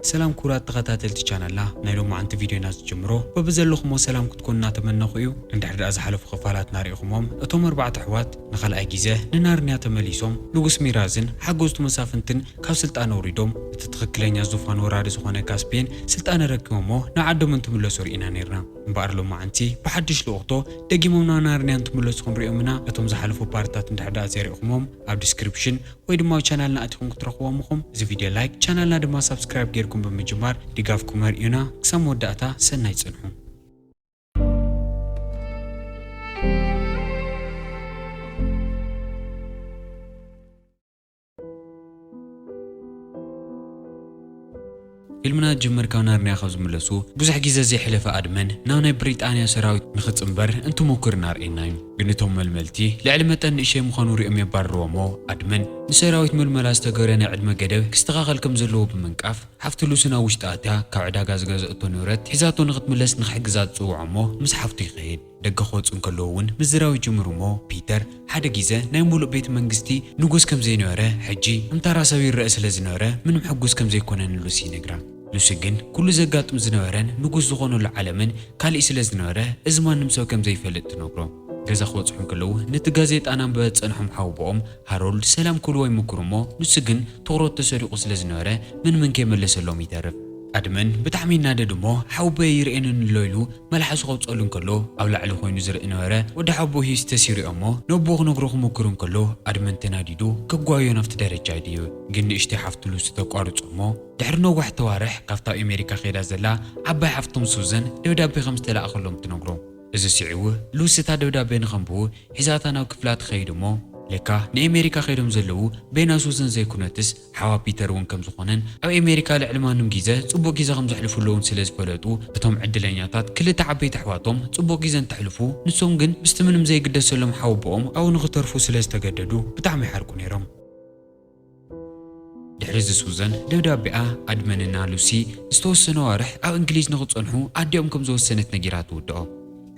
سلام كورات تخاتاتلتي channelنا نايلو ما عند فيديو ناس جمرو وبزلخمو سلام كتكوننا تمنخيو ندحر ازحلف خفالات ناريخموم اتوم 4 احوات نخلق جيزه ننارنيا تمليسوم نغس ميرازن حغوزت مسافنتن كاب سلطان وريدوم تتخكلኛ زوفان وراد زخونه كاسبين سلطان ركممو نعدم انتم لسورينا نيرنا مبارلو ما انتي بحدش لوقتو دغيمونا نارنيا انتم لسكم ريومنا اتوم زحلفو بارتات ندحدا زيريخموم اب ديسكريبشن ወይ ድማ ቻናልና አትኩም ክትረኽቦምኹም እዚ ቪድዮ ላይክ ቻናልና ድማ ሰብስክራይብ ጌርኩም በመጀመር ድጋፍኩም መርዩና ክሳብ መወዳእታ ሰናይ ጽንሑ فيلمنا جمر كونارنيا خبز ملسو بزح جيزة زي حلفة أدمن ناوناي بريطانيا سراويت نختصنبر انتو موكر نار إنايم قنتهم ململتي لعلمة أن إشي مخانو رئم يبارومو أدمن نسراويت ململا استقرنا عدم قدب كستغاقلكم زلو بمنكاف حفتلو سنا وشتاتها كاوعدا غازغاز اتو نورت حزاتو نغت ملس نحقزات صوعمو مسحفتو يخيد دقخوت انكلوون مزراوي جمرومو بيتر حدا جيزة ناي مولو بيت منغستي نغوز كم زي نورة حجي امتارا ساوي الرئيس لزنورة من محقوز كم زي كونان لوسي نقرا لوسجن كل زقات مزنورن نغوز زغونو العالمن كالي سلازنورة ازمان نمسو كم زي فلت نقرو جزا خوت صحن كلو نتجازيت أنا بتصنحهم حوبهم هارول سلام كل وين مكرمو نسجن تورط تسرق سلازنورة من كمل سلام يتعرف أدمن بتعمين نادى دمو حوبه يرئن الليلو ملحس خوت قلن كلو أو لعلو خوين زر إنوره وده حبه يستسير أمه نبوغ نقرخ مكرم كلو أدمن تناديدو كقوايو نفت درجة ديو جن اشتي حفتلو ستقارج أمه دحرنو واحد توارح كافتا أمريكا خير زلا عبا حفتم سوزن دودا بخمس تلا أخلهم تنقرو إذا سعوه لوستا دودا بين غنبو حزاتنا وكفلات خيدمو لكا نأمريكا خيرهم زلو بين سوزن زي كونتس حوا بيتر وون كم زخونن أو أمريكا لعلمانهم جيزة صبو جيزة خمس حلفو لون سلز بلدو بتهم عدلانياتات كل تعبي تحواتهم صبو جيزة تحلفو نسونجن بستمنم زي قد سلم حوبهم أو نغترفو سلز تجددو بتعمي حركو نيرم دحرز سوزن دودا بقى أدمننا لوسي استوسنو وارح أو إنجليز نغتصنحو عديهم كم زو سنة نجيرات ودو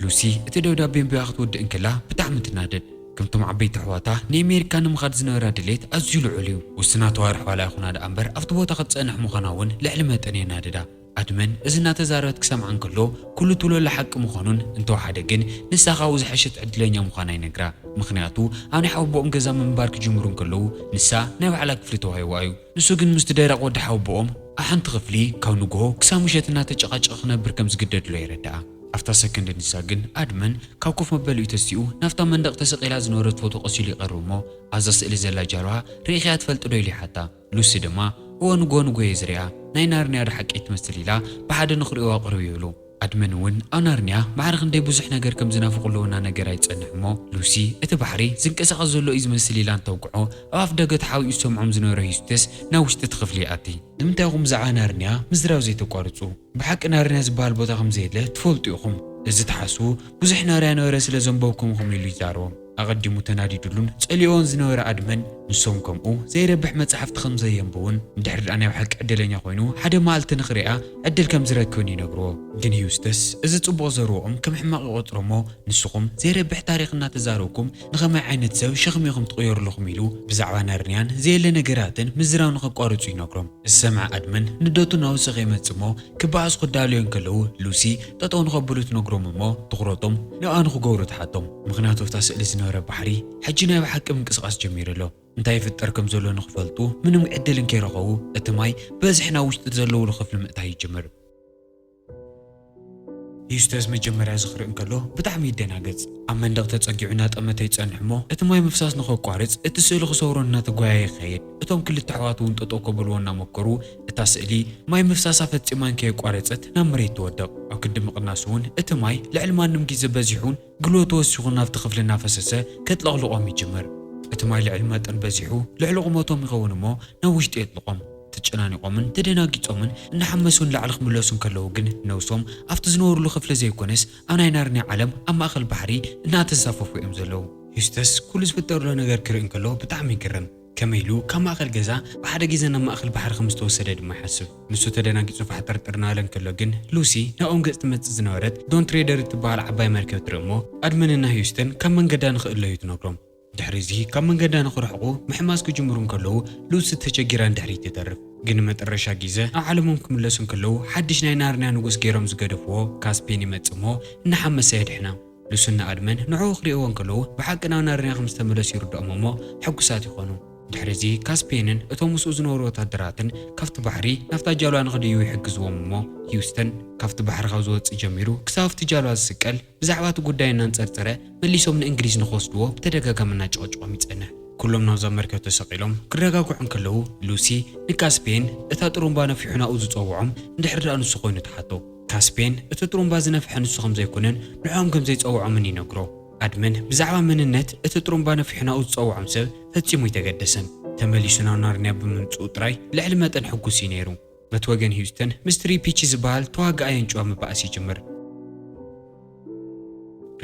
لوسي اتدودا بين بياخد ود انكلا بتعمل تنادد كمتم عبيت حواتا نيميركا نمخاد زنورا دليت أزيلو عليو والسنة توارح ولا أخونا دا أمبر أفتبو تاخد سأنح مخاناون لعلمات أني ناددا أدمن إذن تزارت كسام عن كله طولو لحق مخانون انتو حادقين نساقا وزحشت عدلين مخاناي نقرا مخنياتو أنا حاوبو انقزا من بارك جمهورون كله نسا ناو على كفلتو هاي وايو نسوقن مستديرق ود حاوبوهم أحن تغفلي كونوغو كساموشتنا تجاقاج بركم زقدد لو يردا أفتا سكند نساقن أدمن كاوكوف مبالو يتسيو نافتا مندق تسقيلا زنورت فوتو قسيلي قرومو عزاس إلي زلا جاروها ريخيات فلت دويلي حتى لوسي دما هو نغو يزريا ناينارنيا رحق يتمثليلا بحاد نخريوا قرو يولو أدمن ون أنارنيا معرخ ندي بوزح نجر كم زنافق لونا نجر يتصنحمو لوسي اتبحري زنكسق زلو إز مسليلان توقعو أف دقت حاو يسمعهم زنورة يستس ناوش تتخفلي أتي لمتاغم زعا نارنيا مزراو زي تقارصو بحق نارنيا زبال بوتاغم زيدله تفولتيوخم إذا تحسو بوزح ناريا نورا سلا زنبوكم خم ليلو يزارو أقدمو تنادي دلون تسأليون زنورة أدمن نسوم كمو زي ربح متصحف تخم زي ينبون ندحر أنا وحق عدلين يخوينو حدا مالت نخريقة عدل كم زركوني نقرو جن يوستس إذا تبغى زروهم كم حماق قطرمو نسوكم زي ربح تاريخنا تزاروكم نغمع عينت سو شخميكم تغير لخميلو بزعوان نارنيان زي اللي نقراتن مزراو نخب قارتو ينقرم السمع أدمن ندوتو ناو سغيمت سمو كباس قداليون كلو لوسي تطو نخبلو تنقرم مو تغرطم نوان خقورو تحطم مغناتو فتاسئل زنورة بحري حجنا بحق منقصقاس جمير له انتاي فتركم زلو نخفلتو منو معدل كيرغو اتماي بزحنا وشت زلو الخفل مقتاي جمر يستاز مجمر زخر انكلو بتعمي دناغص اما ندق تصقيعنا طمتي صنحمو اتماي مفساس نخو قارص اتسئل خسورنا تغواي خيد اتم كل تحواتون تطو كبلونا مكرو اتاسئلي ماي مفساسا فصيمان كي قارصت نمري تودق او كد مقناسون اتماي لعلمانم غيزه بزيحون قلوتو وسخنا فتخفلنا فسسه كتلقلقوم يجمر اتماي لعلمات انبزيحو لعلقموتهم يغونمو نوشت يطلقم تجنانيقومن تدناغيصومن نحمسون لعلخ ملوسون كلو جن نوسوم افت زنور له خفله زي كونس انا ينارني علم اما اخل بحري ناتزاففو يمزلو يستس كل زفتر له نغير كرين كلو بتعمي كرم كميلو كما اخل جزا بحد جيزه نما اخل بحر خمس توسد ما يحسب نسو تدناغيصو فحترترنا لن كلو جن لوسي ناوم قصت متزنورت دون تريدر تبال عباي مركب ترمو ادمننا هيوستن كم من قدا نخل له يتنقرم دحرزي كم من قدا نخرحقو محماسكو جمرون كلو لوس تشجيران دحري تترف ግን መጨረሻ ግዜ ኣብ ዓለሞም ክምለሱ እንከለዉ ሓድሽ ናይ ናርንያ ንጉስ ገይሮም ዝገደፍዎ ካስፔን ይመጽሞ እናሓመሰ የድሕና ሉሲና ኣድመን ንዕኡ ክሪእዎ እንከለዉ ብሓቂ ናብ ናርንያ ከም ዝተመለሱ ይርድኦም እሞ ሕጉሳት ይኾኑ ድሕሪዚ ካስፔንን እቶም ምስኡ ዝነበሩ ወታደራትን ካብቲ ባሕሪ ናፍታ ጃልባ ንኽድዩ ይሕግዝዎም እሞ ሂውስተን ካብቲ ባሕሪ ካብ ዝወፅእ ጀሚሩ ክሳብ ኣብቲ ጃልባ ዝስቀል ብዛዕባ እቲ ጉዳይ እናንጸርጸረ መሊሶም ንእንግሊዝ ንኽወስድዎ ብተደጋጋሚ እናጨቐጨቖም ይጸንሕ ኩሎም ናብዛ መርከብ ተሰቂሎም ክረጋግዑ እንከለዉ ሉሲ ንካስፔን እታ ጥሩምባ ነፊሑ ናብኡ ዝፀውዖም እንድሕር ዳ ንሱ ኮይኑ ተሓቶ ካስፔን እቲ ጥሩምባ ዝነፍሐ ንሱ ከም ዘይኮነን ንዖም ከም ዘይፀውዖምን ይነግሮ ኣድመን ብዛዕባ መንነት እቲ ጥሩምባ ነፊሑ ናብኡ ዝፀውዖም ሰብ ፈጺሙ ይተገደሰን ተመሊሱ ናብ ናርንያ ብምምጽኡ ጥራይ ልዕሊ መጠን ሕጉስ እዩ ነይሩ በቲ ወገን ሂውስተን ምስ ሪፒቺ ዝበሃል ተዋጋኣይ እንጭዋ ምባእስ ይጅምር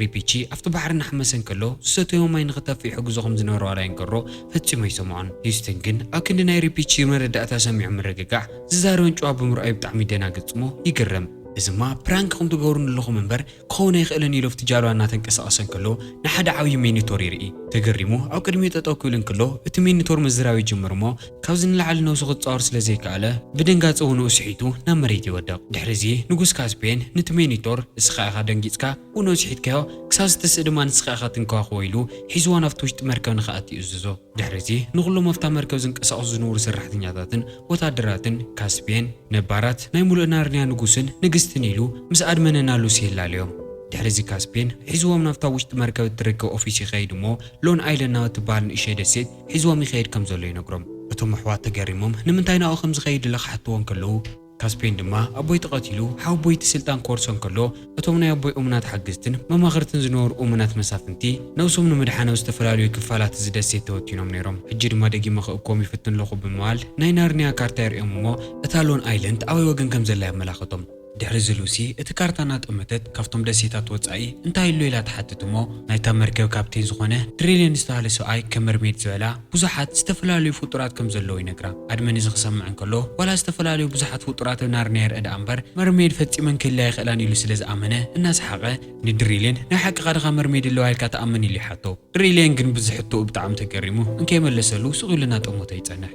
ሪፒቺ ኣብቲ ባሕሪ እናሓመሰን ከሎ ዝሰተዮ ማይ ንኽተፍዕ ይሕግዞ ከም ዝነበረ ዋላ ይንከሮ ፈጺሙ ይሰምዖን ሂውስተን ግን ኣብ ክንዲ ናይ ሪፒቺ መረዳእታ ሰሚዑ ምርግጋዕ ዝዛረበ እንጭዋ ብምርኣዩ ብጣዕሚ ይደናግጽሞ ይግረም እዝማ ፕራንክ ከም ትገብሩን ኣለኹም እምበር ክኾነ ይኽእልን ኢሉ ኣብቲ ጃልባ እናተንቀሳቐሰ እንከሎ ንሓደ ዓብዪ ሜኒቶር ይርኢ ተገሪሙ ኣብ ቅድሚኡ ጠጠው ክብል እንከሎ እቲ ሜኒቶር ምዝራብ ይጅምር እሞ ካብዚ ንላዕሊ ነብሱ ክጻወር ስለ ዘይከኣለ ብድንጋፂ እውን ስሒቱ ናብ መሬት ይወድቕ ድሕሪዚ ንጉስ ካስፔን ነቲ ሜኒቶር እስኻ ኢኻ ደንጊፅካ እውን ስሒትካዮ ክሳብ ዝተስእ ድማ ንስኻ ኢኻ ትንከባኸቦ ኢሉ ሒዝዎ ናብቲ ውሽጢ መርከብ ንኽኣቱ ይእዝዞ ድሕሪዚ ንኹሎም ኣብታ መርከብ ዝንቀሳቐሱ ዝነበሩ ሰራሕተኛታትን ወታደራትን ካስፔን ነባራት ናይ ሙሉእ ናርንያ ንጉስን ንግስትን ኢሉ ምስ ኣድመንና ሉሲ ይላለዮም ድሕሪዚ ካስፔን ሒዝዎም ናብታ ውሽጢ መርከብ እትርከብ ኦፊስ ይኸይድ እሞ ሎን ኣይለንድ ናብ እትበሃል ንእሽተይ ደሴት ሒዝዎም ይኸይድ ከም ዘሎ ይነግሮም እቶም ኣሕዋት ተገሪሞም ንምንታይ ናብኡ ከም ዝኸይድ ኢለ ክሓትዎ እንከለዉ ካስፔን ድማ ኣቦይ ተቐቲሉ ሓው ቦይቲ ስልጣን ኮርሶ እንከሎ እቶም ናይ ኣቦይ እሙናት ሓገዝትን መማኽርትን ዝነበሩ እሙናት መሳፍንቲ ነብሶም ንምድሓን ኣብ ዝተፈላለዩ ክፋላት እዚ ደሴት ተወቲኖም ነይሮም ሕጂ ድማ ደጊመ ክእኮም ይፍትን ኣለኹ ብምባል ናይ ናርንያ ካርታ የርእዮም እሞ እታ ሎን ኣይለንድ ኣበይ ወገን ከም ዘላ የመላኽቶም ድሕሪዚ ሉሲ እቲ ካርታ እናጠመተት ካብቶም ደሴታት ወፃኢ እንታይ ኢሉ ኢላ ትሓትት እሞ ናይታ መርከብ ካፕቴን ዝኾነ ድሬልየን ዝተባሃለ ሰብኣይ ከም መርሜድ ዝበላ ብዙሓት ዝተፈላለዩ ፍጡራት ከም ዘለዉ ይነግራ ኣድመን እዚ ክሰምዕ እንከሎ ዋላ ዝተፈላለዩ ብዙሓት ፍጡራት ኣብ ናርንያ ይርአ ዳ እምበር መርሜድ ፈፂመን ክህልያ ይኽእላን ኢሉ ስለ ዝኣመነ እናሰሓቐ ንድሬልየን ናይ ሓቂ ኻድኻ መርሜድ ኣለዋ ኢልካ ተኣምን ኢሉ ይሓቶ ድሬልየን ግን ብዝሕትኡ ብጣዕሚ ተገሪሙ እንከይመለሰሉ ስቕ ኢሉ እናጠሞተ ይጸንሕ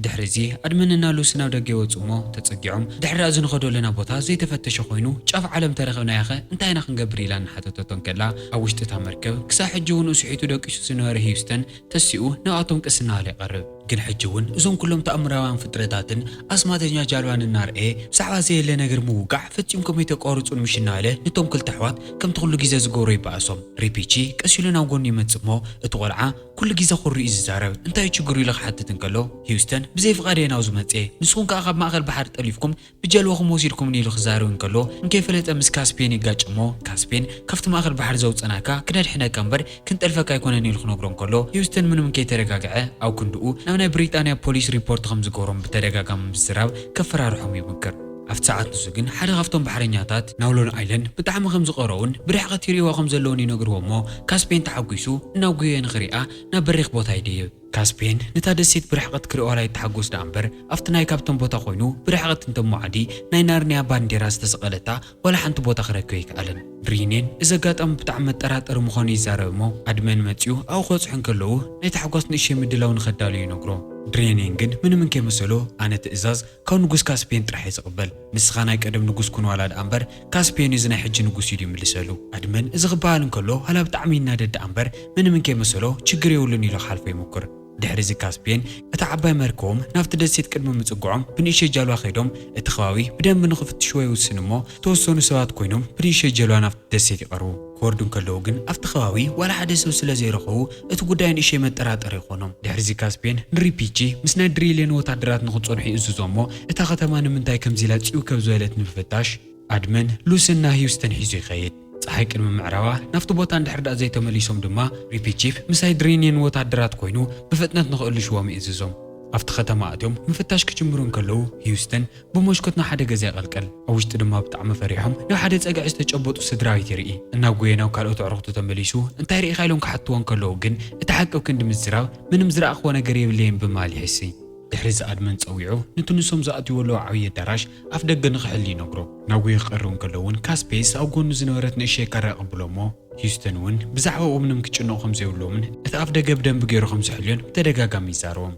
ድሕሪዚ ኣድመንና ሉሲ ናብ ደገ ይወፁ እሞ ተጸጊዖም ድሕሪ እዚ ንኸዶ ለና ቦታ ዘይተፈተሸ ኮይኑ ጫፍ ዓለም ተረኸብና ያኸ እንታይና ክንገብር ኢላ እናሓተተቶም ከላ ኣብ ውሽጢ እታ መርከብ ክሳብ ሕጂ እውን ስሒቱ ደቂሱ ዝነበረ ሂውስተን ተሲኡ ናብኣቶም ቅስና ሃለ ይቐርብ ግን ሕጂ እውን እዞም ኩሎም ተኣምራውያን ፍጥረታትን ኣስማተኛ ጃልባን እናርአየ ብዛዕባ ዘየለ ነገር ምውጋዕ ፈፂምኩም የተቋርፁን ምሽ እናበለ ነቶም ክልተ ኣሕዋት ከምቲ ኩሉ ግዜ ዝገብሮ ይበኣሶም ሪፒቺ ቀሲሉ ናብ ጎኑ ይመጽእ እሞ እቲ ቆልዓ ኩሉ ግዜ ክሪኡ ዝዛረብ እንታይ ችግሩ ኢሉ ክሓትት እንከሎ ሂውስተን ብዘይፍቓደየ ናብዚ መጽአ ንስኹም ከዓ ካብ ማእኸል ባሕሪ ጠሊፍኩም ብጀልባኹም ወሲድኩምን ኢሉ ክዛረብ እንከሎ እንከይፈለጠ ምስ ካስፔን ይጋጭ እሞ ካስፔን ካብቲ ማእኸል ባሕሪ ዘውፅናካ ክነድሕነካ እምበር ክንጠልፈካ ኣይኮነን ኢሉ ክነግሮ እንከሎ ሂውስተን ምንም ከይተረጋግዐ ኣብ ክንድኡ ናብ ናይ ብሪጣንያ ፖሊስ ሪፖርት ከም ዝገበሮም ብተደጋጋሚ ምዝራብ ከፈራርሖም ይምክር ኣብቲ ሰዓት ንሱ ግን ሓደ ካብቶም ባሕረኛታት ናብ ሎን ኣይለንድ ብጣዕሚ ከም ዝቐረቡን ብርሕቐት ይሪእዋ ከም ዘለውን ይነግርዎ እሞ ካስፔን ተሓጒሱ እናጉየ ንኽሪኣ ናብ በሪኽ ቦታ ይድይብ ካስፔን ነታ ደሴት ብርሕቐት ክሪእዋ ላይ ተሓጎስ ዳ እምበር ኣብቲ ናይ ካብቶም ቦታ ኮይኑ ብርሕቐት እንተሞዓዲ ናይ ናርንያ ባንዴራ ዝተሰቐለታ ዋላ ሓንቲ ቦታ ክረክብ ይከኣልን ድሬልየን እዚ ኣጋጣሚ ብጣዕሚ መጠራጠሪ ምዃኑ ይዛረብ እሞ ኣድመን መፂኡ ኣብኡ ክበፅሑ እንከለዉ ናይ ተሓጓስ ንእሽተይ ምድላው ንኸዳልዩ ይነግሮ ድሬልየን ግን ምንም እንከይመሰሎ ኣነ ትእዛዝ ካብ ንጉስ ካስፔን ጥራሕ ዝቕበል ንስኻ ናይ ቀደም ንጉስ ኩን ዋላ ዳ እምበር ካስፔን እዚ ናይ ሕጂ ንጉስ ኢሉ ይምልሰሉ ኣድመን እዚ ክበሃል እንከሎ ሃላ ብጣዕሚ ይናደድ ዳ እምበር ምንም እንከይመሰሎ ችግር የብሉን ኢሉ ሓልፎ ይምክር ድሕሪዚ ካስፔን እታ ዓባይ መርከቦም ናብቲ ደሴት ቅድሚ ምጽጉዖም ብንእሽተይ ጃልባ ኸይዶም እቲ ከባቢ ብደንቢ ንኽፍትሽዎ ይውስን እሞ ተወሰኑ ሰባት ኮይኖም ብንእሽተይ ጃልባ ናብቲ ደሴት ይቐርቡ ክወርዱ እንከለዉ ግን ኣብቲ ከባቢ ዋላ ሓደ ሰብ ስለ ዘይረኸቡ እቲ ጉዳይ ንእሽተይ መጠራጠሪ ይኾኖም ድሕሪዚ ካስፔን ንሪፒቺ ምስ ናይ ድሬልየን ወታደራት ንኽጸንሑ ይእዝዞ እሞ እታ ከተማ ንምንታይ ከምዚ ኢላ ጽው ዝበለት ንምፍታሽ ኣድመን ሉሲና ሂውስተን ሒዙ ይኸይድ ፀሓይ ቅድሚ ምዕራባ ናብቲ ቦታ እንድሕር ዳ ዘይተመሊሶም ድማ ሪፒቺፍ ምሳይ ድሬልየን ወታደራት ኮይኑ ብፍጥነት ንኽእልሽዎም ይእዝዞም ኣብቲ ከተማ ኣትዮም ምፍታሽ ክጅምሩ እንከለዉ ሂውስተን ብመስኮት ናብ ሓደ ገዛ ይቐልቀል ኣብ ውሽጢ ድማ ብጣዕሚ ፈሪሖም ናብ ሓደ ፀግዒ ዝተጨበጡ ስድራዊት ይርኢ እናብ ጉየ ናብ ካልኦት ኣዕሩኽቱ ተመሊሱ እንታይ ርኢኻ ኢሎም ክሓትዎ እንከለዉ ግን እቲ ሓቅብ ክንዲ ምዝራብ ምንም ዝረኣኽዎ ነገር የብለየን ብምባል ይሕሲ ድሕሪ ኣድመን ፀዊዑ ነቲ ንሶም ዝኣትይዎ ኣለዎ ዓብዪ ኣዳራሽ ኣፍ ደገ ንኽሕሊ ይነግሮ ናብ ጉየ ክቐርቡ እንከለውን ካስፔስ ኣብ ጎኑ ዝነበረት ንእሽተይ ካራ ይቕብሎ እሞ ሂውስተን እውን ብዛዕባኡ ምንም ክጭንቑ ከም ዘይብሎምን እቲ ኣፍ ደገ ብደንቢ ገይሩ ከም ዝሕልዮን ብተደጋጋሚ ይዛረቦም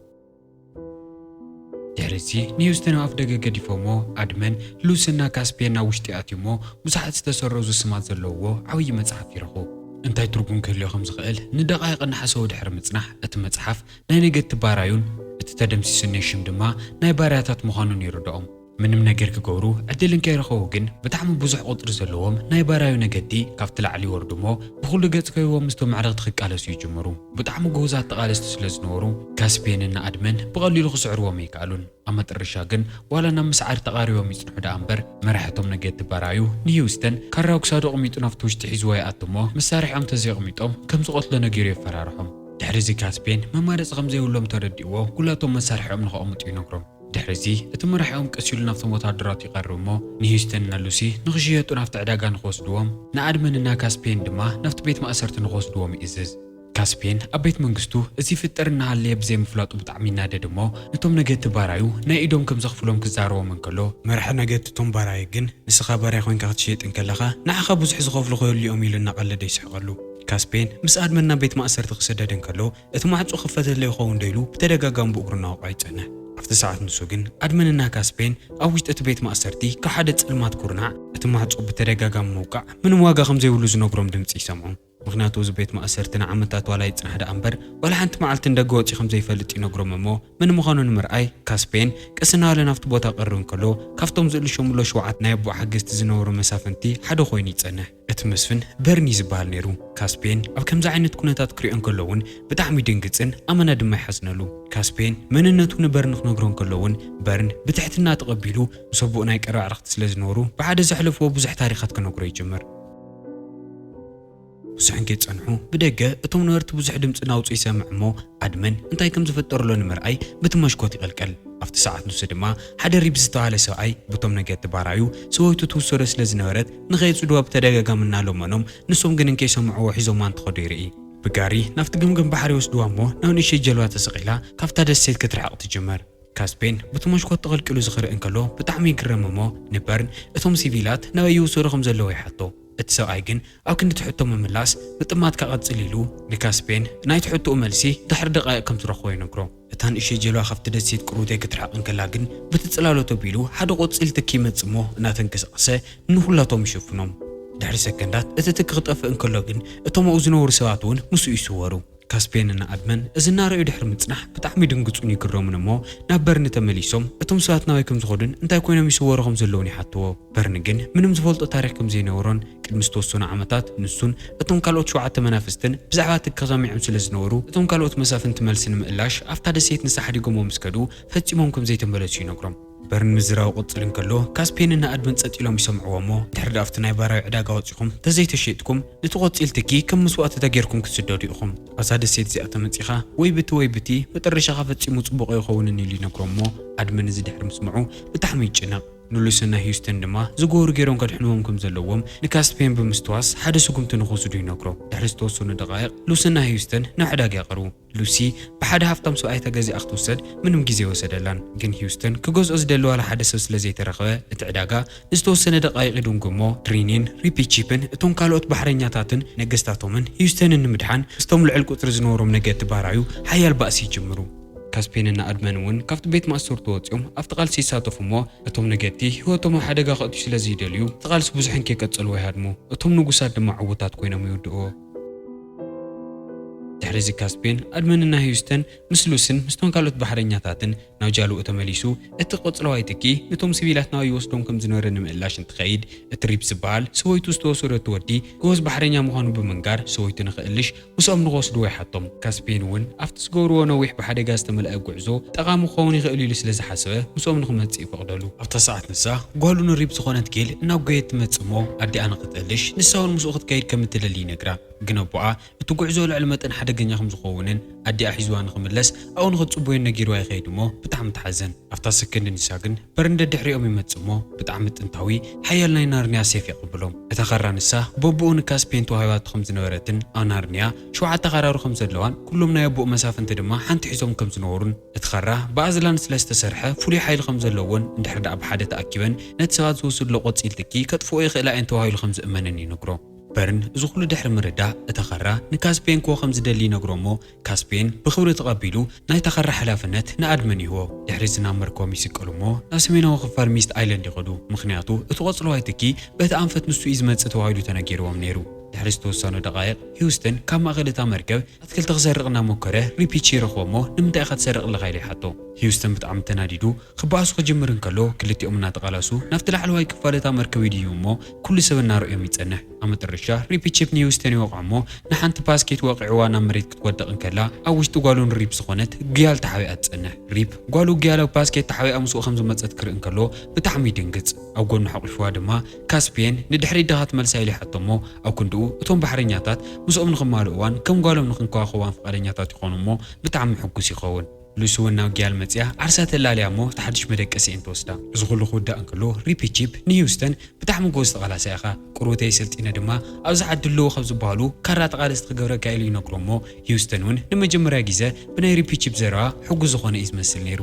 ድሕሪዚ ንሂውስተን ኣብ ደገ ገዲፎሞ ኣድመን ሉሲና ካስፔን ናብ ውሽጢ ኣትዩሞ ብዙሓት ዝተሰረዙ ስማት ዘለውዎ ዓብይ መጽሓፍ ይረኽቡ። እንታይ ትርጉም ክህልዮ ከም ዝኽእል ንደቓይቕ እናሓሰቡ ድሕሪ ምጽናሕ እቲ መጽሓፍ ናይ ነገድ ባራዩን እቲ ተደምሲስን ሽም ድማ ናይ ባርያታት ምዃኑን ይርድኦም። ምንም ነገር ክገብሩ ዕድልን ከይረኸቡ ግን ብጣዕሚ ብዙሕ ቁጥሪ ዘለዎም ናይ ባራዩ ነገዲ ካብቲ ላዕሊ ይወርዱሞ ብኹሉ ገጽ ከይዎም ምስቶም ማዕረግቲ ክቃለሱ ይጅምሩ። ብጣዕሚ ጎበዛት ተቓለስቲ ስለ ዝነበሩ ካስፔንና ኣድመን ብቐሊሉ ክስዕርዎም ኣይከኣሉን። ኣብ መጨረሻ ግን ዋላ ናብ ምስዓር ተቓሪቦም ይጽንሑ ደኣ እምበር መራሕቶም ነገዲ ባራዩ ንሂውስተን ካራው ክሳዱ ቐሚጡ ናብቲ ውሽጢ ሒዝዎ ይኣትሞ መሳርሖም ተዘይቐሚጦም ከም ዝቐትሎ ነጊሩ የፈራርሖም። ድሕሪዚ ካስፔን መማረፂ ከም ዘይብሎም ተረዲእዎ ጉላቶም መሳርሖም ንኸቐምጡ ይነግሮም። ድሕሪዚ እቲ መራሕኦም ቀሲሉ ናብቶም ወታደራት ይቐርብሞ ንሂውስተንና ሉሲ ንኽሽየጡ ናብቲ ዕዳጋ ንኽወስድዎም ንኣድመንና ካስፔን ድማ ናብቲ ቤት ማእሰርቲ ንኽወስድዎም ይእዝዝ። ካስፔን ኣብ ቤት መንግስቱ እዚ ፍጥር እናሃለየ ብዘይምፍላጡ ብጣዕሚ ይናደድ እሞ ነቶም ነገድቲ ባራዩ ናይ ኢዶም ከም ዘኽፍሎም ክዛረቦም እንከሎ መራሒ ነገድቲ ቶም ባራይ ግን ንስኻ ባራይ ኮይንካ ክትሽየጥ እንከለኻ ንዓኻ ብዙሕ ዝኸፍሉ ክህሉ እዮም ኢሉ እናቐለደ ይስሕቐሉ። ካስፔን ምስ ኣድመንና ቤት ማእሰርቲ ክስደድ እንከሎ እቲ ማዕጾ ክፈተለይ ይኸውን ደይሉ ብተደጋጋሚ ብእግሩ እናወቕዖ ይጸንሕ። ኣብቲ ሰዓት ንሱ ግን ኣድመንና ካስፔን ኣብ ውሽጢ እቲ ቤት ማእሰርቲ ካብ ሓደ ጽልማት ኩርናዕ እቲ ማዕጾ ብተደጋጋሚ ምውቃዕ ምንም ዋጋ ከም ዘይብሉ ዝነግሮም ድምፂ ይሰምዑ። ምክንያቱ እዚ ቤት ማእሰርቲ ንዓመታት ዋላ ይጽናሕ ደኣ እምበር ዋላ ሓንቲ መዓልቲ እንደገ ወፂ ከም ዘይፈልጥ ይነግሮም እሞ ምን ምዃኑ ንምርኣይ ካስፔን ቅስና ባለ ናብቲ ቦታ ቀርብ እንከሎ ካብቶም ዝእልሾምሎ ሸውዓት ናይ ኣቦ ሓገዝቲ ዝነበሩ መሳፍንቲ ሓደ ኮይኑ ይጸንሕ። እቲ መስፍን በርኒ ዝበሃል ነይሩ። ካስፔን ኣብ ከምዚ ዓይነት ኩነታት ክሪኦ እንከሎ እውን ብጣዕሚ ድንግጽን ኣመና ድማ ይሓዝነሉ። ካስፔን መንነቱ ንበርን ክነግሮ እንከሎ እውን በርን ብትሕትና ተቐቢሉ ምስ ኣቦኡ ናይ ቀረባ ኣዕርኽቲ ስለ ዝነበሩ ብሓደ ዘሕለፍዎ ብዙሕ ታሪኻት ክነግሮ ይጅምር። ብዙሕ ከይጸንሑ ብደገ እቶም ነበርቲ ብዙሕ ድምፂ ናውፁ ይሰምዕ እሞ ኣድመን እንታይ ከም ዝፈጠረሎ ንምርኣይ በቲ መሽኮት ይቕልቀል። ኣብቲ ሰዓት ንሱ ድማ ሓደ ሪብ ዝተባሃለ ሰብኣይ በቶም ነገድቲ ባራዩ ሰበይቱ ትውሰዶ ስለ ዝነበረት ንኸይጽድዋ ብተደጋጋሚ እናለመኖም ንሶም ግን እንከይሰምዕዎ ሒዞማ እንትኸዱ ይርኢ። ብጋሪ ናብቲ ግምግም ባሕሪ ይወስድዋ እሞ ናብ ንእሽተይ ጀልባ ተሰቒላ ካብታ ደሴት ክትረሓቕ ትጅመር። ካስፔን በቲ መሽኮት ተቐልቂሉ ዝኽርኢ እንከሎ ብጣዕሚ ይግረም እሞ ንበርን እቶም ሲቪላት ናበይ ይውሰዱ ከም ዘለዎ ይሓቶ። እቲ ሰብኣይ ግን ኣብ ክንዲ ትሕቶ ምምላስ ብጥማት ከቐጽል ኢሉ ንካስፔን ናይ ትሕቶኡ መልሲ ድሕሪ ደቓይቕ ከም ዝረኽቦ ይነግሮ። እታ ንእሽተይ ጀልባ ካብቲ ደሴት ቅሩቴ ክትረሓቕ እንከላ ግን ብትጽላሎት ኣቢሉ ሓደ ቆፂል ትኪ ይመጽ እሞ እናተንቀሳቐሰ ንኹላቶም ይሽፍኖም። ድሕሪ ሰከንዳት እቲ ትኪ ክጠፍእ እንከሎ ግን እቶም ኣብኡ ዝነበሩ ሰባት እውን ምስኡ ይስወሩ። ካስፔንና ኣድመን እዚ እናረኣዩ ድሕሪ ምጽናሕ ብጣዕሚ ድንግጹን ይግረሙን እሞ ናብ በርኒ ተመሊሶም እቶም ሰባት ናበይ ከም ዝኸዱን እንታይ ኮይኖም ይስወሩ ከም ዘለውን ይሓትዎ። በርኒ ግን ምንም ዝፈልጦ ታሪክ ከም ዘይነበሮን ቅድሚ ዝተወሰኑ ዓመታት ንሱን እቶም ካልኦት 7 መናፍስትን ብዛዕባ እቲ ከሰሚዖም ስለ ዝነበሩ እቶም ካልኦት መሳፍንቲ መልሲ ንምእላሽ ኣብታ ደሴት ንሳሕ ዲጎሞም ምስ ከዱ ፈጺሞም ከም ዘይተመለሱ ይነግሮም። በርን ምዝራው ቁጽል እንከሎ ካስፔንና ኣድመን ጸጥ ኢሎም ይሰምዕዎ እሞ ድሕሪ ዳፍቲ ናይ ባራዊ ዕዳጋ ወፂኹም ተዘይተሸይጥኩም ነቲ ቆፂል ትኪ ከም መስዋእቲ ተገይርኩም ክትስደዱ ኢኹም። ኣብዛ ደሴት እዚኣ ተመጺኻ ወይ በቲ መጨረሻኻ ፈጺሙ ጽቡቕ ይኸውንን ኢሉ ይነግሮም እሞ ኣድመን እዚ ድሕሪ ምስምዑ ብጣዕሚ ይጭነቕ። ንሉሲና ሂውስተን ድማ ዝገበሩ ገይሮም ከድሕንዎም ከም ዘለዎም ንካስፔን ብምስትዋስ ሓደ ስጉምቲ ንኽወስዱ ይነግሮ። ድሕሪ ዝተወሰኑ ደቓይቕ ሉሲና ሂውስተን ናብ ዕዳጋ ይቐርቡ። ሉሲ ብሓደ ሃፍታም ሰብኣይ ተገዚኣ ክትወሰድ ምንም ግዜ ወሰደላን። ግን ሂውስተን ክገዝኦ ዝደለዋ ሓደ ሰብ ስለ ዘይተረኸበ እቲ ዕዳጋ ንዝተወሰነ ደቓይቕ ይድንጉ እሞ ትሪኒን ሪፒቺፕን እቶም ካልኦት ባሕረኛታትን ነገስታቶምን ሂውስተንን ንምድሓን ምስቶም ልዕል ቁፅሪ ዝነበሮም ነገድቲ ባራዩ ሓያል ባእሲ ይጅምሩ። ካስፔንና ኣድመን እውን ካብቲ ቤት ማእሰርቲ ወፂኦም ኣብቲ ቃልሲ ይሳተፉ እሞ እቶም ነገድቲ ህይወቶም ኣብ ሓደጋ ከእትዩ ስለ ዘይደልዩ እቲ ቃልሲ ብዙሕ ከይቀጽልዎ ይሃድሙ። እቶም ንጉሳት ድማ ዕውታት ኮይኖም ይውድእዎ። ድሕሪዚ ካስፔን ኣድመንና ሂውስተን ምስ ሉሲን ምስቶም ካልኦት ባሕረኛታትን ናብ ጃልኡ ተመሊሱ እቲ ቆጽለዋይ ትኪ ነቶም ሲቪላት ናበይ ይወስዶም ከም ዝነበረ ንምእላሽ እንትኸይድ እቲ ሪብ ዝበሃል ሰበይቱ ዝተወሰደቱ ወዲ ጎበዝ ባሕረኛ ምዃኑ ብምንጋር ሰበይቱ ንኽእልሽ ምስኦም ንኽወስድዎ ይሓቶም። ካስፔን እውን ኣብቲ ዝገብርዎ ነዊሕ ብሓደጋ ዝተመልአ ጉዕዞ ጠቓሚ ክኸውን ይኽእል ኢሉ ስለ ዝሓሰበ ምስኦም ንኽመጽእ ይፈቕደሉ። ኣብታ ሰዓት ንሳ ጓሉ ንሪብ ዝኾነት ጌል እናብ ጎየት ትመጽእ እሞ ኣዲኣ ንኽትእልሽ ንሳ እውን ምስኡ ክትከይድ ከም እትደሊ ይነግራ። ግን ኣቦኣ እቲ ጉዕዞ ልዕሊ መጠን ሓደገኛ ከም ዝኸውንን ኣዲኣ ሒዝዋ ንኽምለስ ኣብኡ ንኽጽበዮ ነጊርዋ ይኸይድ እሞ ብጣዕሚ ተሓዘን። ኣብታ ሰከንዲ ንሳ ግን በርንደ ድሕሪኦም ይመጽእ እሞ ብጣዕሚ ጥንታዊ ሓያል ናይ ናርንያ ሴፍ የቕብሎም። እታ ኸራ ንሳ በቦኡ ንካስፔን ተዋሂባቱ ከም ዝነበረትን ኣብ ናርንያ 7 ኸራሩ ከም ዘለዋን ኩሎም ናይ ኣቦኡ መሳፍንቲ ድማ ሓንቲ ሒዞም ከም ዝነበሩን እቲ ኸራ ብኣዝላን ስለ ዝተሰርሐ ፍሉይ ሓይሊ ከም ዘለዎን እንድሕር ደኣ ብሓደ ተኣኪበን ነቲ ሰባት ዝወስድሎ ቆፂል ትኪ ከጥፍኦ ይኽእላ እየን ተባሂሉ ከም ዝእመንን ይነግሮ። በርን እዚ ኩሉ ድሕሪ ምርዳእ እቲ ኸራ ንካስፔን ክዎ ከም ዝደሊ ይነግሮሞ ካስፔን ብኽብሪ ተቐቢሉ ናይ ተኸራ ሓላፍነት ንኣድመን ይህቦ ድሕሪ ዝናብ መርከቦም ይስቀሉ እሞ ናብ ሰሜናዊ ክፋል ሚስት ኣይላንድ ይኸዱ ምክንያቱ እቲ ቆፅለዋይ ትኪ በቲ ኣንፈት ንሱ እዩ ዝመፅእ ተባሂሉ ተነጊርዎም ነይሩ ድሕሪ ዝተወሰኑ ደቃይቕ ሂውስተን ካብ ማእኸል እታ መርከብ ኣትክልቲ ክሰርቕ እናሞከረ ሪፒች ይረኽቦ እሞ ንምንታይ ኢኻ ትሰርቕ ኣለኻ ኢሉ ይሓቶ ሂውስተን ብጣዕሚ ተናዲዱ ክበኣሱ ክጅምር እንከሎ ክልቲኦም እናተቃላሱ ናብቲ ላዕለዋይ ክፋል እታ መርከብ ይድዩ እሞ ኩሉ ሰብ እናርአዮም ይጸንሕ ኣብ መጨረሻ ሪፒች ንሂውስተን ይወቅዖ እሞ ንሓንቲ ባስኬት ወቂዕዋ ናብ መሬት ክትወድቕ እንከላ ኣብ ውሽጢ ጓሉን ሪፕ ዝኾነት ግያል ተሓቢኣ ትጸንሕ ሪፕ ጓሉ ግያል ኣብ ባስኬት ተሓቢኣ ምስኡ ከም ዝመፀት ክርኢ እንከሎ ብጣዕሚ ይድንግፅ ኣብ ጎኑ ሓቑፍዋ ድማ ካስፔን ንድሕሪ ድኻ ትመልሳ ኢሉ ይሓቶ እሞ ኣብ ክንድኡ እቶም ባሕረኛታት ምስኦም ንኽማልኡ እዋን ከም ጓሎም ንኽንከዋኸዋን ፈቃደኛታት ይኾኑ እሞ ብጣዕሚ ሕጉስ ይኸውን ሉሲ እውን ናብ ግያል መፅያ ዓርሳ ተላልያ እሞ ተሓድሽ መደቀሲ እየን ትወስዳ እዚ ኩሉ ክውዳእ እንከሎ ሪፒቺፕ ንሂውስተን ብጣዕሚ ጎበዝ ተቓላሳይ ኢኻ ቁርበተይ ሰልጢነ ድማ ኣብዚ ዓዲ ኣለዉ ካብ ዝበሃሉ ካራ ተቓለስቲ ክገብረካ ኢሉ ይነግሮ እሞ ሂውስተን እውን ንመጀመርያ ግዜ ብናይ ሪፒቺፕ ዘረባ ሕጉስ ዝኾነ እዩ ዝመስል ነይሩ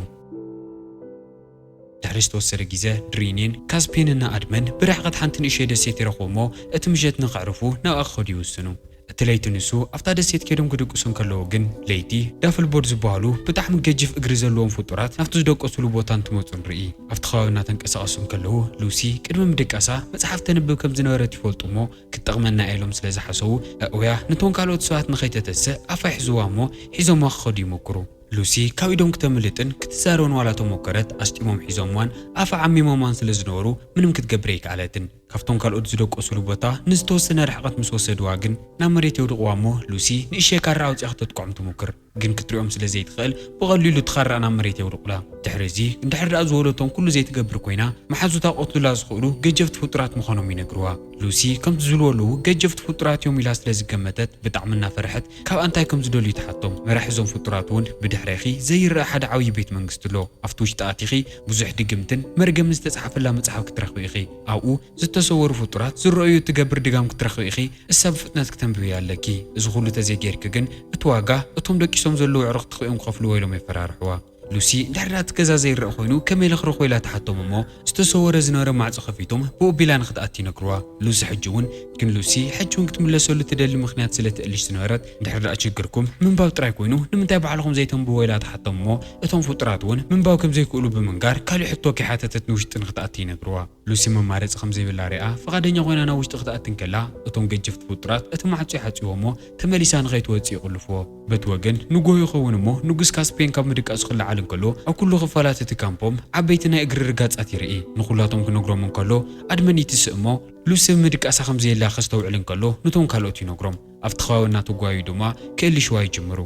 ድሕሪ ዝተወሰደ ግዜ ድሪኒን ካስፔንና ኣድመን ብርሕቐት ሓንቲ ንእሽተይ ደሴት ይረኽቡ እሞ እቲ ምሸት ንኸዕርፉ ናብኣ ክኸዱ ይውስኑ እቲ ለይቲ ንሱ ኣብታ ደሴት ከይዶም ክድቅሱ እንከለዉ ግን ለይቲ ዳፍልቦርድ ዝበሃሉ ብጣዕሚ ገጅፍ እግሪ ዘለዎም ፍጡራት ናብቲ ዝደቀሱሉ ቦታ እንትመፁ ንርኢ ኣብቲ ከባቢ እናተንቀሳቐሱ እንከለዉ ሉሲ ቅድሚ ምድቃሳ መፅሓፍ ተንብብ ከም ዝነበረት ይፈልጡ እሞ ክትጠቕመና ኢሎም ስለ ዝሓሰቡ ኣእውያ ነቶም ካልኦት ሰባት ንኸይተተስእ ኣፋ ይሕዝዋ እሞ ሒዞምዋ ክኸዱ ይሞክሩ ሉሲ ካብ ኢዶም ክተምልጥን ክትዛረውን ዋላ ተሞከረት ኣስጢሞም ሒዞምዋን ኣፋ ዓሚሞማን ስለ ዝነበሩ ምንም ክትገብር ኣይከኣለትን ካብቶም ካልኦት ዝደቀሱሉ ቦታ ንዝተወሰነ ርሕቐት ምስ ወሰድዋ ግን ናብ መሬት የውድቕዋ እሞ ሉሲ ንእሽተይ ካራ ኣውፂኣ ክትጥቅዖም ትሞክር ግን ክትሪኦም ስለ ዘይትኽእል ብቐሊሉ ትኻራ ናብ መሬት የውድቑላ ድሕሪ እዚ እንድሕር ደኣ ዝወለቶም ኩሉ ዘይትገብር ኮይና መሓዙታ ቆትሉላ ዝኽእሉ ገጀፍቲ ፍጡራት ምዃኖም ይነግርዋ ሉሲ ከምቲ ዝብልወለዉ ገጀፍቲ ፍጡራት እዮም ኢላ ስለ ዝገመተት ብጣዕሚ እናፈርሐት ካብ እንታይ ከም ዝደልዩ ተሓቶም መራሒ እዞም ፍጡራት እውን ብድሕሪኺ ዘይረአ ሓደ ዓብዪ ቤት መንግስቲ ኣሎ ኣብቲ ውሽጢ ኣቲኺ ብዙሕ ድግምትን መርገምን ዝተፃሕፈላ መፅሓፍ ክትረኽቢ ኢኺ ኣብኡ ዝተሰወሩ ፍጡራት ዝረአዩ እትገብር ድጋም ክትረኽቢ ኢኺ እሳብ ፍጥነት ክተንብቢ ኣለኪ እዚ ኩሉ ተዘይጌርክ ግን እቲ ዋጋ እቶም ደቂሶም ዘለዉ ዕሩኽ ትኽእዮም ክኸፍልዎ ኢሎም የፈራርሕዋ ሉሲ ድሕሪ እቲ ገዛ ዘይረአ ኮይኑ ከመይ ልኽረኽቦ ኢላ ተሓቶም እሞ ዝተሰወረ ዝነበረ ማዕፆ ከፊቶም ብኡቢላ ንኽትኣቲ ይነግርዋ ሉሲ ሕጂ እውን ግን ሉሲ ሕጂ እውን ክትምለሰሉ ትደሊ ምክንያት ስለ ትእልሽ ዝነበረት ድሕሪ ደኣ ችግርኩም ምንባብ ጥራይ ኮይኑ ንምንታይ ባዕልኹም ዘይተንብቦ ኢላ ተሓቶም እሞ እቶም ፍጡራት እውን ምንባብ ከም ዘይክእሉ ብምንጋር ካሊእ ሕቶ ከይሓተተት ንውሽጢ ንኽትኣቲ ይነግርዋ ሉሲ መማረፂ ከም ዘይብላ ሪኣ ፈቓደኛ ኮይና ናብ ውሽጢ ክትኣቲ እንከላ እቶም ገጀፍቲ ፍጡራት እቲ ማዕፆ ይሓፂዎ እሞ ተመሊሳ ንኸይትወፅእ ይቕልፍዎ በቲ ወገን ንጎሆ ይኸውን እሞ ንጉስ ካስፔን ካብ ምድቃሱ ክለዓል እንከሎ ኣብ ኩሉ ክፋላት እቲ ካምፖም ዓበይቲ ናይ እግሪ ርጋፃት ይርኢ ንኩላቶም ክነግሮም እንከሎ ኣድመን ይትስእ እሞ ሉሲ ምድቃሳ ከም ዘየላ ከስተውዕል እንከሎ ነቶም ካልኦት ይነግሮም ኣብቲ ከባቢ እናተጓዩ ድማ ክእልሽዋ ይጅምሩ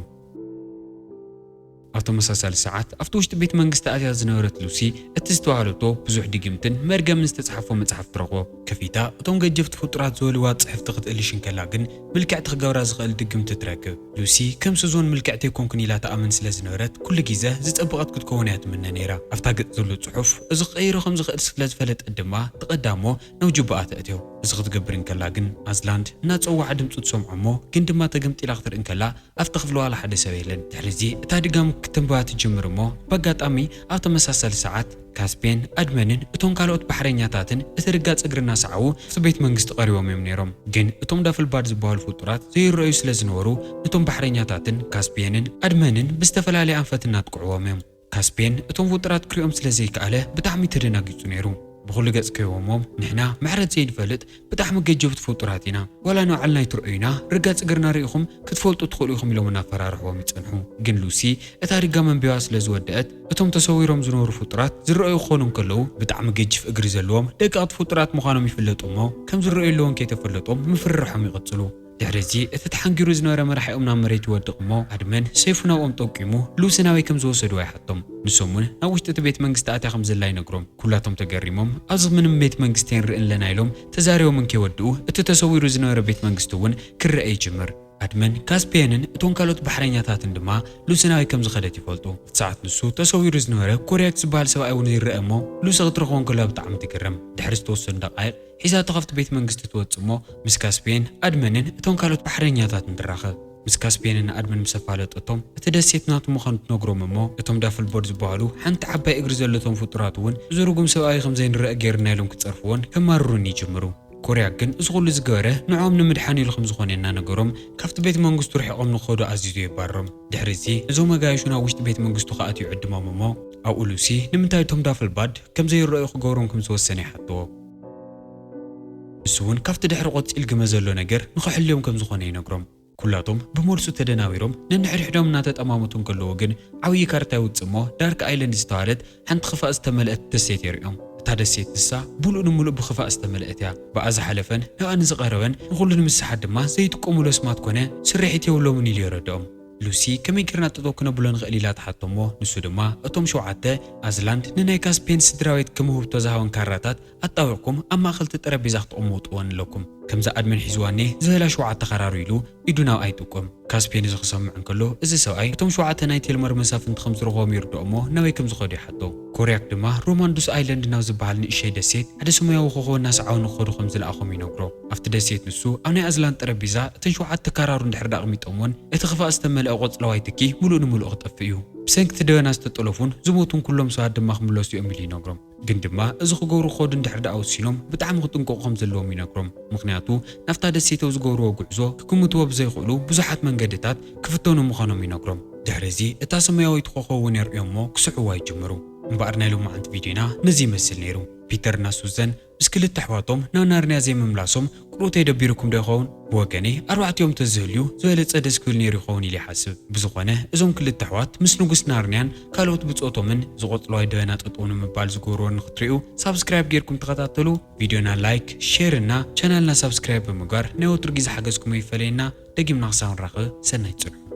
ኣብ ተመሳሳሊ ሰዓት ኣብቲ ውሽጢ ቤት መንግስቲ ኣትያ ዝነበረት ሉሲ እቲ ዝተባሃለቶ ብዙሕ ድግምትን መርገምን ዝተፅሓፎ መፅሓፍ ትረኽቦ ከፊታ እቶም ገጀፍቲ ፍጡራት ዝበልዋ ፅሕፍቲ ክትእልሽ እንከላ ግን ምልክዕቲ ክገብራ ዝኽእል ድግምቲ ትረክብ ሉሲ ከምሲ ዞን ምልክዕቲ ይኮንኩን ኢላ ተኣምን ስለ ዝነበረት ኩሉ ግዜ ዝፀበቐት ክትከውን እያ ትምነ ነይራ ኣብታ ገፅ ዘሎ ፅሑፍ እዚ ክቀይሮ ከም ዝኽእል ስለ ዝፈለጠት ድማ ተቐዳሞ ናብ ጅቡኣ ተእትዮ እዚ ክትገብር እንከላ ግን ኣዝላንድ እናፀዋዕ ድምፁ ትሰምዖ እሞ ግን ድማ ተገምጢላ ክትርኢ እንከላ ኣብቲ ክፍሊ ዋላ ሓደ ሰብ የለን ድሕሪ እዚ እታ ድጋም ክትንበባ ትጅምር እሞ በኣጋጣሚ ኣብ ተመሳሳሊ ሰዓት ካስፔን ኣድመንን እቶም ካልኦት ባሕረኛታትን እቲ ርጋፅ እግሪ እናሰዓቡ ኣብቲ ቤት መንግስቲ ቀሪቦም እዮም ነይሮም ግን እቶም ዳፍልባድ ዝበሃሉ ፍጡራት ዘይረአዩ ስለ ዝነበሩ ነቶም ባሕረኛታትን ካስፔንን ኣድመንን ብዝተፈላለየ ኣንፈት እናጥቅዕዎም እዮም ካስፔን እቶም ፍጡራት ክሪኦም ስለ ዘይከኣለ ብጣዕሚ ተደናጊፁ ነይሩ ብኩሉ ገጽ ከይቦሞም ንሕና ምሕረት ዘይንፈልጥ ብጣዕሚ ገጀፍቲ ፍጡራት ኢና ዋላ ንባዕልና ይትርአዩና ርጋፅ እግርና ርኢኹም ክትፈልጡ ትኽእሉ ኢኹም ኢሎም እናፈራርሕዎም ይጸንሑ ግን ሉሲ እታ ርጋ መንቢባ ስለ ዝወድአት እቶም ተሰዊሮም ዝነበሩ ፍጡራት ዝረአዩ ክኾኑ እንከለዉ ብጣዕሚ ገጅፍ እግሪ ዘለዎም ደቀቕቲ ፍጡራት ምዃኖም ይፍለጡ እሞ ከም ዝረአዩ ኣለዎም ከይተፈለጦም ምፍርርሖም ይቕጽሉ ድሕሪ እዚ እቲ ተሓንጊሩ ዝነበረ መራሒኦም ናብ መሬት ይወድቕ እሞ ኣድመን ሰይፉ ናብኦም ጠቂሙ ሉሲ ናበይ ከም ዝወሰድዋ ይሓቶም ንሶም እውን ናብ ውሽጢ እቲ ቤት መንግስቲ ኣትያ ከም ዘላ ይነግሮም ኩላቶም ተገሪሞም ኣብዚ ምንም ቤት መንግስቲ ንርኢ ኣለና ኢሎም ተዛሪቦም እንከይወድኡ እቲ ተሰዊሩ ዝነበረ ቤት መንግስቲ እውን ክረአ ይጅምር ኣድመን ካስፔንን እቶም ካልኦት ባሕረኛታትን ድማ ሉሲ ናበይ ከም ዝኸደት ይፈልጡ እቲ ሰዓት ንሱ ተሰዊሩ ዝነበረ ኮርያክ ዝበሃል ሰብኣይ እውን ይረአ እሞ ሉሲ ክትረኽቦ እንከላ ብጣዕሚ ትግረም ድሕሪ ዝተወሰኑ ደቃይቕ ሒዛቶ ካብቲ ቤት መንግስቲ ትወፅእ እሞ ምስ ካስፔን ኣድመንን እቶም ካልኦት ባሕረኛታትን ትራኸብ ምስ ካስፔንን ኣድመን ምስ ኣፋለጠቶም እቲ ደሴት ናቱ ምዃኑ ትነግሮም እሞ እቶም ዳፍልቦርድ ዝበሃሉ ሓንቲ ዓባይ እግሪ ዘለቶም ፍጡራት እውን ዝርጉም ሰብኣዊ ከም ዘይንረአ ጌርና ኢሎም ክፀርፍዎን ከማርሩን ይጅምሩ ኮርያ ግን እዚ ኩሉ ዝገበረ ንዖም ንምድሓን ኢሉ ከም ዝኾነና ነገሮም ካብቲ ቤት መንግስቱ ርሒቆም ንኸዱ ኣዚዙ ይባሮም። ድሕሪ እዚ እዞም መጋየሹ ናብ ውሽጢ ቤት መንግስቱ ከኣትዩ ዕድሞም እሞ ኣብኡ ሉሲ ንምንታይ እቶም ዳፍልባድ ከም ዘይረኣዩ ክገብሮም ከም ዝወሰነ ይሓትዎ። እሱ እውን ካብቲ ድሕሪ ቆፂል ግመ ዘሎ ነገር ንኽሕልዮም ከም ዝኾነ ይነግሮም። ኩላቶም ብመልሱ ተደናቢሮም ነንሕድሕዶም እናተጠማመቱን ከለዎ ግን ዓብዪ ካርታ ይውፅእ እሞ ዳርክ ኣይላንድ ዝተባሃለት ሓንቲ ክፋእ ዝተመልአት ደሴት የርእዮም። እታ ደሴት ንሳ ብሉእ ንሙሉእ ብክፋእ ዝተመልአት እያ። ብኣ ዝሓለፈን ንኣ ንዝቐረበን ንኹሉ ንምስሓት ድማ ዘይጥቀሙሉ ስማት ኮነ ስርሒት የብሎምን ኢሉ የረድኦም። ሉሲ ከመይ ጌርና ጥጦ ክነብሎ ንኽእል ኢላ ተሓቶሞ ንሱ ድማ እቶም 7 ኣዝላንድ ንናይ ካስፔን ስድራቤት ክምውህብቶ ዝሃቦን ካራታት ኣጣዊዕኩም ኣብ ማእኸል ጠረጴዛ ክትቕመጥዎን ኣለኩም ከምዛ ኣድመን ሒዝዋኔ ዝህላ 7 ተኸራሩ ኢሉ ኢዱ ናብ ኣይጥቆም። ካስፔን እዚ ክሰምዕ እንከሎ እዚ ሰብኣይ እቶም 7 ናይ ቴልመር መሳፍንቲ ከም ዝረኸቦም ይርድኦ እሞ ናበይ ከም ዝኸዱ ይሓቶ። ኮርያክ ድማ ሮማንዱስ ኣይላንድ ናብ ዝበሃል ንእሽተይ ደሴት ሓደ ሰማያዊ ኮኸብ እናሰዓቡ ንኽኸዱ ከም ዝለኣኾም ይነግሮ። ኣብቲ ደሴት ንሱ ኣብ ናይ ኣዝላንድ ጠረጴዛ እተን 7 ተካራሩ እንድሕር ዳቕሚጦምዎን እቲ ክፋእ ዝተመልአ ቆፅለዋይ ትኪ ሙሉእ ንሙሉእ ክጠፍእ እዩ። ብሰንኪ ደበና ዝተጠለፉን ዝሞቱን ኩሎም ሰባት ድማ ክምለሱ እዮም ኢሉ ይነግሮም። ግን ድማ እዚ ክገብሩ ክኸዱ እንድሕር ዳ ወሲኖም ብጣዕሚ ክጥንቀቑ ከም ዘለዎም ይነግሮም። ምክንያቱ ናፍታ ደሴት ዝገብርዎ ጉዕዞ ክግምትዎ ብዘይኽእሉ ብዙሓት መንገድታት ክፍተኑ ምዃኖም ይነግሮም። ድሕሪ እዚ እታ ሰማያዊት ኮኸብ እውን የርእዮም እሞ ክስዕዋ ይጅምሩ። እምበኣር ናይ ሎማዓንቲ ቪድዮና ነዚ ይመስል ነይሩ። ፒተርና ሱዘን ምስ ክልተ ኣሕዋቶም ናብ ናርንያ ዘይምምላሶም ቁሩት የደቢርኩም ዶ ይኸውን? ብወገኔ 4ኦም ተዝህልዩ ዝበለፀ ደስ ክብል ነይሩ ይኸውን ኢለ ይሓስብ። ብዝኾነ እዞም ክልተ ኣሕዋት ምስ ንጉስ ናርንያን ካልኦት ብፆቶምን ዝቆፅለዋይ ደበና ጠጠው ንምባል ዝገብርዎ ንኽትሪኡ ሳብስክራይብ ጌርኩም ተኸታተሉ። ቪድዮና ላይክ፣ ሼር እና ቻናልና ሳብስክራይብ ብምግባር ናይ ወትሩ ግዜ ሓገዝኩም ይፈለየና። ደጊምና ክሳብ ንራኸብ ሰናይ ፅንሑ።